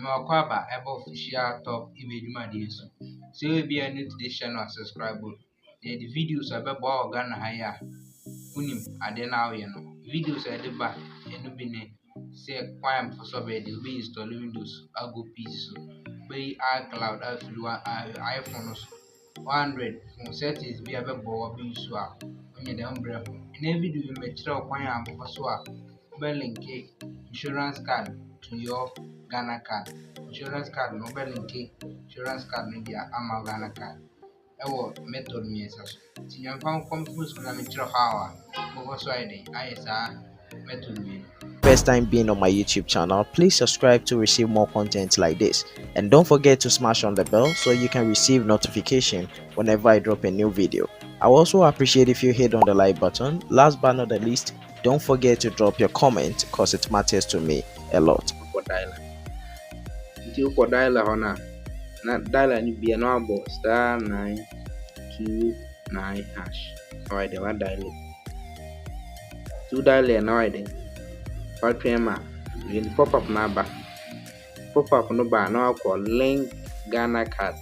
Makwaba eba official top image madieso. So you be new to this channel subscribe. The videos abeba Ghana haya. Unim ade na awe no. Videos edeba enu bi ne say kwam for so be dey be install Windows ago PC so. Be iCloud afiri iPhone so. 100 phone settings bi abeba be so a. Onye dem brɛ ho. Na video bi me kyerɛ kwan abeba so a. Be link insurance card to your Ghana card. Insurance card no be link insurance card no dia ama Ghana card. Ewo method miɛnsa so. Ti yɛmfa nkɔm full screen na mekyerɛ how a mobɔ so ayɛ saa method mmienu. First time being on my YouTube channel, please subscribe to receive more content like this, and don't forget to smash on the bell so you can receive notification whenever I drop a new video. I will also appreciate if you hit on the like button. Last but not the least, don't forget to drop your comment because it matters to me a lot. Na dialer ni bia no abo *929#. Alright, then what dial it? Two dialer now I then. What trema? In pop-up number. Pop-up no bar no call link Ghana card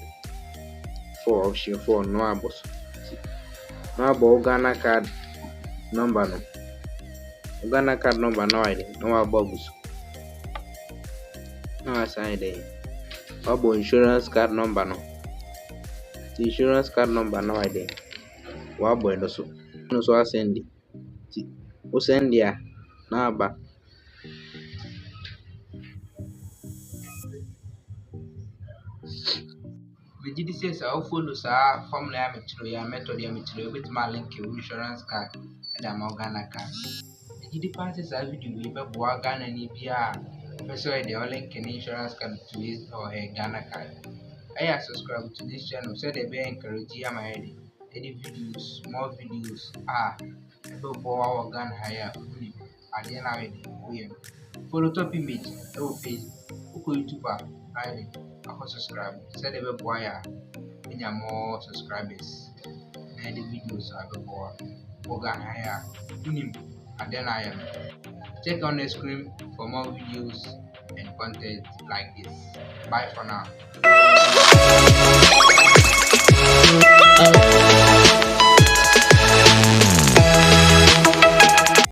for option 4 no abos. No abo Ghana card number no. Ghana card number no I then. No abos. No assign there. Abo insurance card number no. The insurance card number no I then. Wabo endo so. No so I send it. O send ya na aba. Megye di sɛ sɛ follow saa formula ya mekyerɛ ya method ya mekyerɛ obetuma link your insurance card ɛda ma Ghana card. Megye di paa sɛ saa video yi bɛboa Ghana ni bia pɛ sɛ ɔyɛ deɛ ɔlink ne insurance card to his or her Ghana card. Ɛyɛ subscribe to this channel sɛ deɛ ɛbɛyɛ encourage ya ma yɛ de videos, more videos ɛbɛboa wɔ Ghana ha ya unim adeɛ na ayɛ de woyɛ no. Follow top image ɛwɔ Facebook, wokɔ YouTube a ayɛ de akɔ subscribe sɛ deɛ ɛbɛboa ya enya more subscribers na the videos abɛboa wɔ Ghana ha ya unim adeɛ na ayɛ no. Check on the screen for more videos and content like this. Bye for now.